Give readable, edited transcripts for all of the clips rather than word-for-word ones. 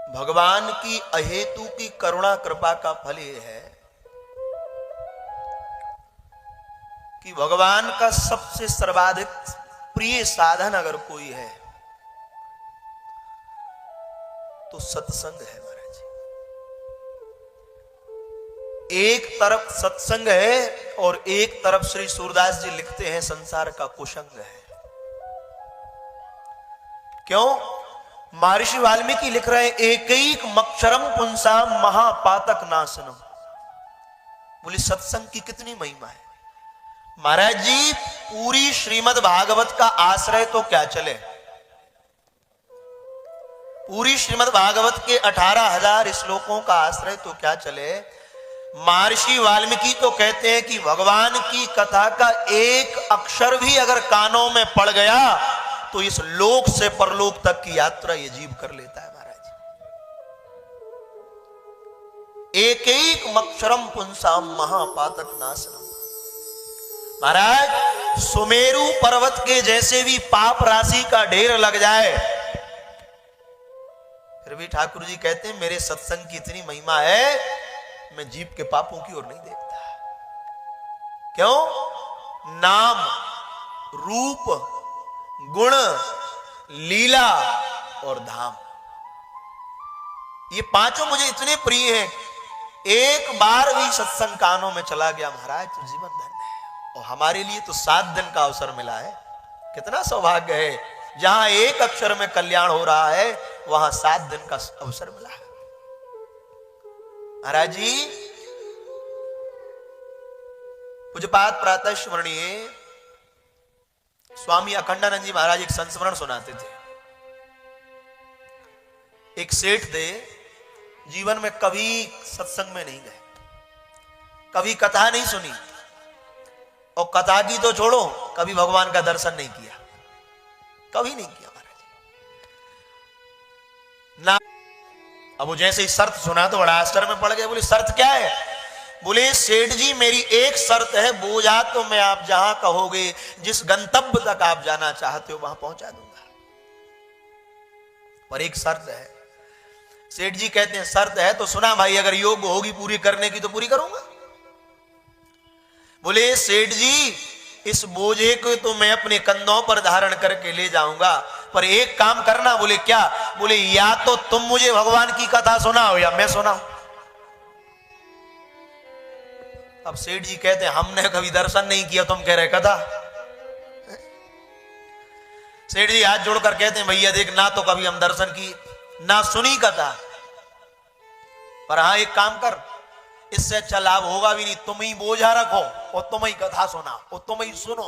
भगवान की अहेतु की करुणा कृपा का फल यह है कि भगवान का सबसे सर्वाधिक प्रिय साधन अगर कोई है तो सत्संग है महाराज जी। एक तरफ सत्संग है और एक तरफ श्री सूरदास जी लिखते हैं संसार का कुसंग है। क्यों? महर्षि वाल्मीकि लिख रहे हैं एकैक मक्षरम पुंसाम महापातक नाशनम। बोली सत्संग की कितनी महिमा है महाराज जी। पूरी श्रीमद् भागवत का आश्रय तो क्या चले, पूरी श्रीमद् भागवत के 18,000 श्लोकों का आश्रय तो क्या चले। महर्षि वाल्मीकि तो कहते हैं कि भगवान की कथा का एक अक्षर भी अगर कानों में पड़ गया तो इस लोक से परलोक तक की यात्रा ये जीव कर लेता है महाराज। एक एक मक्षरम पुंसाम महापातक नाशनम। महाराज सुमेरु पर्वत के जैसे भी पाप राशि का ढेर लग जाए फिर भी ठाकुर जी कहते हैं मेरे सत्संग की इतनी महिमा है मैं जीव के पापों की ओर नहीं देखता। क्यों? नाम, रूप, गुण, लीला और धाम, ये पांचों मुझे इतने प्रिय हैं। एक बार भी सत्संग कानों में चला गया महाराज तो जीवन धन्य है। और हमारे लिए तो 7 दिन का अवसर मिला है। कितना सौभाग्य है, जहां एक अक्षर में कल्याण हो रहा है वहां 7 दिन का अवसर मिला है। महाराज जी पूज्यपाद प्रातः स्मरणीय स्वामी अखंडानंद जी महाराज एक संस्मरण सुनाते थे। एक सेठ थे, जीवन में कभी सत्संग में नहीं गए, कभी कथा नहीं सुनी और कथा की तो छोड़ो कभी भगवान का दर्शन नहीं किया, कभी नहीं किया महाराज ना। अब वो जैसे ही शर्त सुना तो बड़ा आश्चर्य में पड़ गए। बोले शर्त क्या है? बोले सेठ जी मेरी एक शर्त है, बोझा तो मैं आप जहां कहोगे जिस गंतव्य तक आप जाना चाहते हो वहां पहुंचा दूंगा, पर एक शर्त है। सेठ जी कहते हैं शर्त है तो सुना भाई, अगर योग्य होगी पूरी करने की तो पूरी करूंगा। बोले सेठ जी इस बोझे को तो मैं अपने कंधों पर धारण करके ले जाऊंगा, पर एक काम करना। बोले क्या? बोले या तो तुम मुझे भगवान की कथा सुनाओ या मैं सुनाऊं। अब सेठ जी कहते हैं हमने कभी दर्शन नहीं किया, तुम कह रहे कथा। सेठ जी हाथ जोड़कर कहते हैं भैया देख, ना तो कभी हम दर्शन की ना सुनी कथा, पर हां एक काम कर, इससे अच्छा लाभ होगा भी नहीं, तुम ही बोझा रखो और तुम ही कथा सुना और तुम ही सुनो,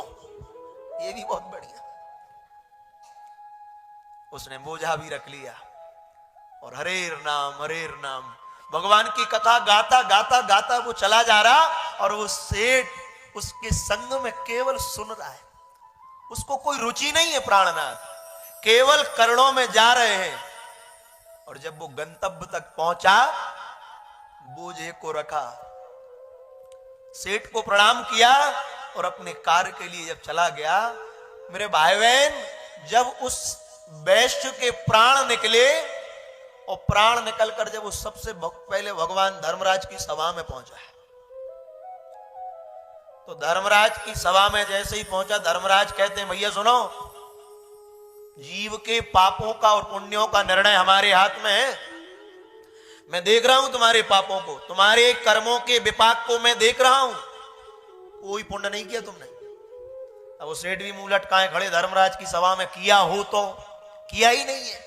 ये भी बहुत बढ़िया। उसने बोझा भी रख लिया और हरेर नाम भगवान की कथा गाता गाता गाता वो चला जा रहा और वो सेठ उसके संग में केवल सुन रहा है। उसको कोई रुचि नहीं है प्राणनाथ, केवल करणों में जा रहे हैं। और जब वो गंतव्य तक पहुंचा, बोझे को रखा, सेठ को प्रणाम किया और अपने कार्य के लिए जब चला गया, मेरे भाई बहन जब उस वैश्य के प्राण निकले और प्राण निकलकर जब वो सबसे पहले भगवान धर्मराज की सभा में पहुंचा है, तो धर्मराज की सभा में जैसे ही पहुंचा, धर्मराज कहते हैं भैया सुनो, जीव के पापों का और पुण्यों का निर्णय हमारे हाथ में है। मैं देख रहा हूं तुम्हारे पापों को, तुम्हारे कर्मों के विपाक को मैं देख रहा हूं, कोई पुण्य नहीं किया तुमने। अब वो सेठ भी मुंह लटकाए खड़े धर्मराज की सभा में, किया हो तो किया ही नहीं है।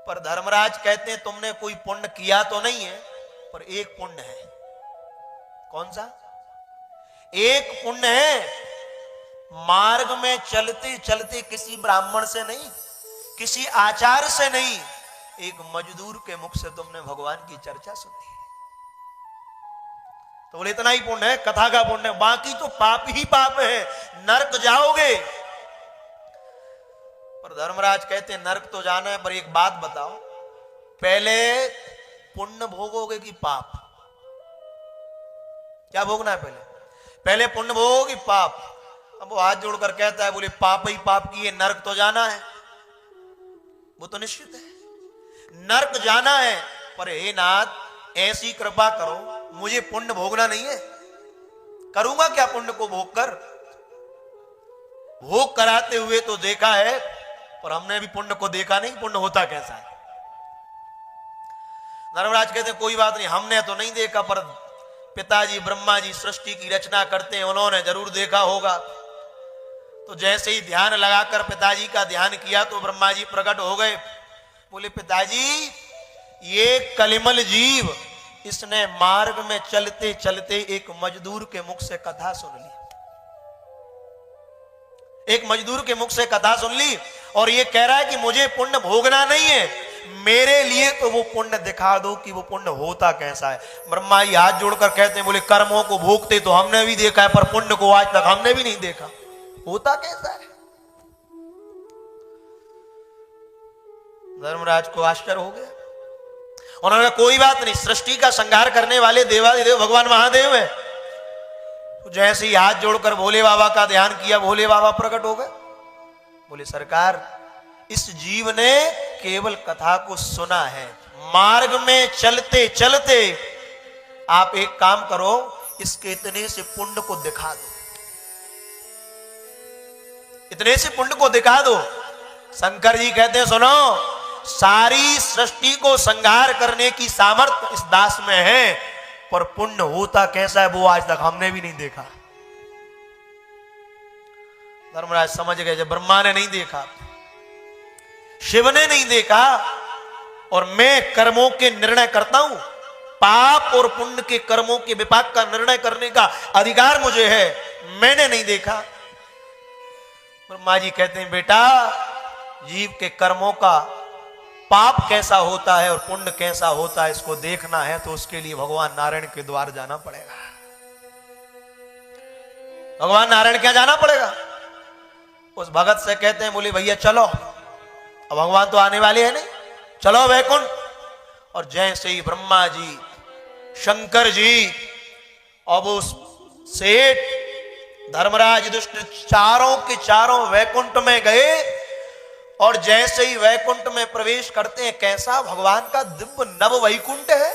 पर धर्मराज कहते हैं तुमने कोई पुण्य किया तो नहीं है, पर एक पुण्य है। कौन सा? एक पुण्य है, मार्ग में चलते चलते किसी ब्राह्मण से नहीं, किसी आचार्य से नहीं, एक मजदूर के मुख से तुमने भगवान की चर्चा सुनी। तो बोले इतना ही पुण्य है, कथा का पुण्य, बाकी तो पाप ही पाप है, नरक जाओगे। पर धर्मराज कहते हैं नरक तो जाना है, पर एक बात बताओ, पहले पुण्य भोगोगे कि पाप? क्या भोगना है पहले? पहले पुण्य भोगोगे कि पाप? अब वो हाथ जोड़कर कहता है बोले पाप ही पाप की, ये नरक तो जाना है, वो तो निश्चित है। नरक जाना है, पर हे नाथ ऐसी कृपा करो, मुझे पुण्य भोगना नहीं है। करूंगा क्या पुण्य को भोग कर? भोग कराते हुए तो देखा है, पर हमने भी पुण्य को देखा नहीं, पुण्य होता कैसा है। धर्मराज कहते हैं कोई बात नहीं, हमने तो नहीं देखा, पर पिताजी ब्रह्मा जी सृष्टि की रचना करते हैं, उन्होंने जरूर देखा होगा। तो जैसे ही ध्यान लगाकर पिताजी का ध्यान किया तो ब्रह्मा जी प्रकट हो गए। बोले पिताजी, ये कलिमल जीव, इसने मार्ग में चलते चलते एक मजदूर के मुख से कथा सुन ली। एक मजदूर के मुख से कथा सुन ली और ये कह रहा है कि मुझे पुण्य भोगना नहीं है, मेरे लिए तो वो पुण्य दिखा दो कि वो पुण्य होता कैसा है। ब्रह्मा जी हाथ जोड़कर कहते हैं, बोले कर्मों को भोगते तो हमने भी देखा है, पर पुण्य को आज तक हमने भी नहीं देखा, होता कैसा है। धर्मराज को आश्चर्य हो गया। उन्होंने कोई बात नहीं, सृष्टि का संहार करने वाले देवादिदेव भगवान महादेव है। तो जैसे ही हाथ जोड़कर भोले बाबा का ध्यान किया, भोले बाबा प्रकट हो गए। बोले सरकार, इस जीव ने केवल कथा को सुना है, मार्ग में चलते चलते आप एक काम करो, इसके इतने से पुण्य को दिखा दो, इतने से पुण्य को दिखा दो। शंकर जी कहते हैं सुनो, सारी सृष्टि को संहार करने की सामर्थ्य इस दास में है, पर पुण्य होता कैसा है वो आज तक हमने भी नहीं देखा। धर्मराज समझ गए, जब ब्रह्मा ने नहीं देखा, शिव ने नहीं देखा, और मैं कर्मों के निर्णय करता हूं, पाप और पुण्य के कर्मों के विपाक का निर्णय करने का अधिकार मुझे है, मैंने नहीं देखा। ब्रह्मा जी कहते हैं बेटा, जीव के कर्मों का पाप कैसा होता है और पुण्य कैसा होता है इसको देखना है, तो उसके लिए भगवान नारायण के द्वार जाना पड़ेगा। भगवान नारायण क्या जाना पड़ेगा? उस भगत से कहते हैं, बोले भैया चलो, अब भगवान तो आने वाले हैं नहीं, चलो वैकुंठ। और जैसे ही ब्रह्मा जी, शंकर जी और उस सेठ धर्मराज युधिष्ठिर चारों के चारों वैकुंठ में गए, और जैसे ही वैकुंठ में प्रवेश करते हैं, कैसा भगवान का दिव्य नव वैकुंठ है।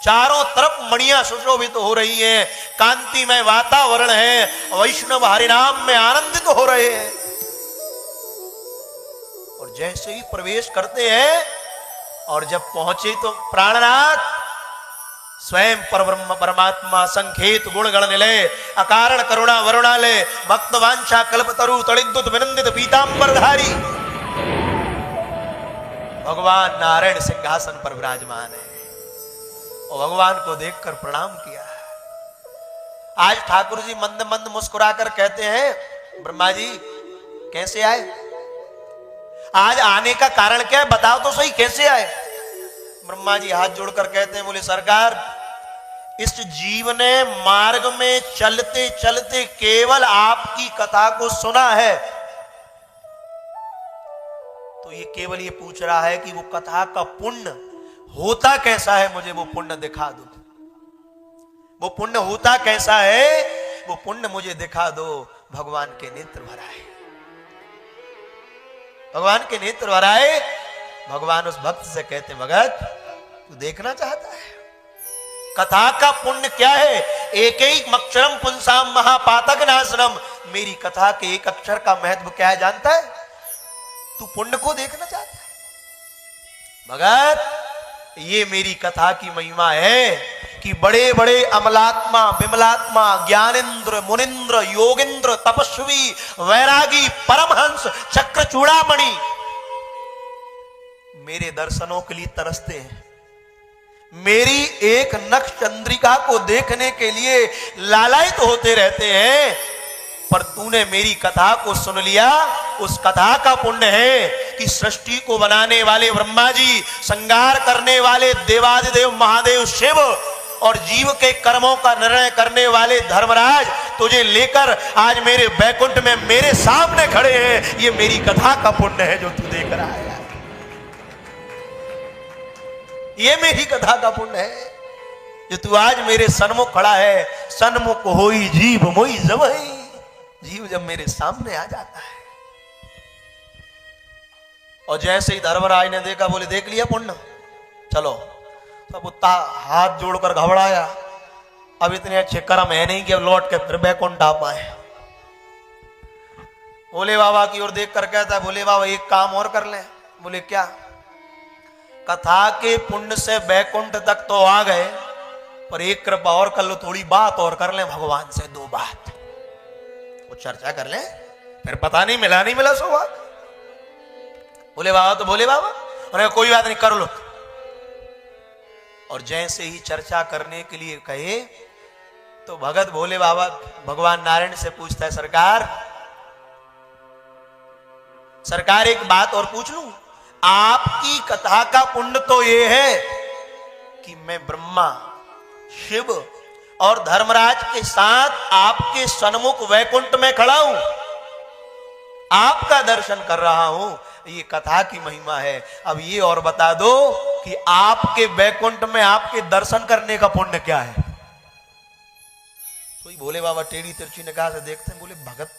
चारों तरफ मणियां सुशोभित तो हो रही हैं, कांतिमय वातावरण है, वैष्णव हरिनाम में आनंदित हो रहे हैं। और जैसे ही प्रवेश करते हैं और जब पहुंचे तो प्राणनाथ स्वयं परब्रह्म परमात्मा संखेत गुण गण निलय अकारण करुणा वरुणालय भक्त वांछा कल्पतरु तड़िद्युत विनंदित पीतांबरधारी भगवान नारायण सिंहासन पर विराजमान है, और भगवान को देखकर प्रणाम किया। आज ठाकुर जी मंद मंद मुस्कुराकर कहते हैं, ब्रह्मा जी कैसे आए? आज आने का कारण क्या है, बताओ तो सही, कैसे आए? ब्रह्मा जी हाथ जोड़कर कहते हैं, बोले सरकार, इस जीव ने मार्ग में चलते चलते केवल आपकी कथा को सुना है, तो ये केवल ये पूछ रहा है कि वो कथा का पुण्य होता कैसा है, मुझे वो पुण्य दिखा दो। वो पुण्य होता कैसा है, वो पुण्य मुझे दिखा दो। भगवान के नेत्र भराए, भगवान के नेत्र भराए। भगवान उस भक्त से कहते, भगत तू देखना चाहता है कथा का पुण्य क्या है? एक एक अक्षरम पुंसाम महापातक नाशनम, मेरी कथा के एक अक्षर का महत्व क्या है जानता है? तू पुण्य को देखना चाहता है? भगत ये मेरी कथा की महिमा है कि बड़े बड़े अमलात्मा विमलात्मा ज्ञानेन्द्र मुनिंद्र योगेंद्र तपस्वी वैरागी परमहंस चक्र चूड़ामणि मेरे दर्शनों के लिए तरसते हैं, मेरी एक नक्ष चंद्रिका को देखने के लिए लालायित होते रहते हैं, पर तूने मेरी कथा को सुन लिया। उस कथा का पुण्य है कि सृष्टि को बनाने वाले ब्रह्मा जी, संहार करने वाले देवादिदेव महादेव शिव और जीव के कर्मों का निर्णय करने वाले धर्मराज तुझे लेकर आज मेरे बैकुंठ में मेरे सामने खड़े हैं। ये मेरी कथा का पुण्य है जो तू देख रहा है, ये मेरी कथा का पुण्य है जो तू आज मेरे सन्मुख खड़ा है। सन्मुख होई जीव मोई जबई, जीव जब मेरे सामने आ जाता है और जैसे ही धर्मराज ने देखा, बोले देख लिया पुण्य, चलो। सब उतना हाथ जोड़कर घबराया, अब इतने अच्छे कर्म है नहीं कि अब लौट के फिर बैकुंठ आ पाए। भोले बाबा की ओर देख कर कहता है, भोले बाबा एक काम और कर लें। बोले क्या? कथा के पुण्य से बैकुंठ तक तो आ गए, पर एक कृपा और कर लो, थोड़ी बात और कर लें भगवान से, 2 बात वो चर्चा कर लें, फिर पता नहीं मिला नहीं मिला सौभाग्य। बोले बाबा तो बोले बाबा, उन्हें कोई बात नहीं, कर लो। और जैसे ही चर्चा करने के लिए कहे तो भगत भोले बाबा भगवान नारायण से पूछता है, सरकार एक बात और पूछ लूं? आपकी कथा का पुण्य तो ये है कि मैं ब्रह्मा, शिव और धर्मराज के साथ आपके सन्मुख वैकुंठ में खड़ा हूं, आपका दर्शन कर रहा हूं, ये कथा की महिमा है। अब ये और बता दो कि आपके वैकुंठ में आपके दर्शन करने का पुण्य क्या है? तो भोले बाबा टेढ़ी तिरछी निगाह से देखते हैं, बोले भगत,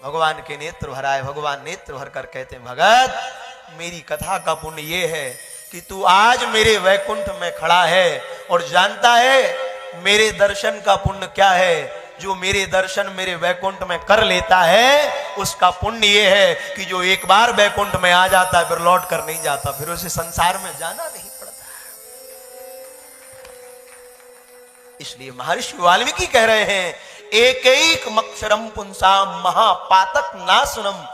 भगवान के नेत्र भराए। भगवान नेत्र भर कर कहते हैं, भगत मेरी कथा का पुण्य ये है कि तू आज मेरे वैकुंठ में खड़ा है और जानता है मेरे दर्शन का पुण्य क्या है। जो मेरे दर्शन मेरे वैकुंठ में कर लेता है उसका पुण्य ये है कि जो एक बार वैकुंठ में आ जाता है फिर लौट कर नहीं जाता, फिर उसे संसार में जाना नहीं पड़ता। इसलिए महर्षि वाल्मीकि कह रहे हैं, एक एक मक्षरम पुंसाम महापातक नाशनम।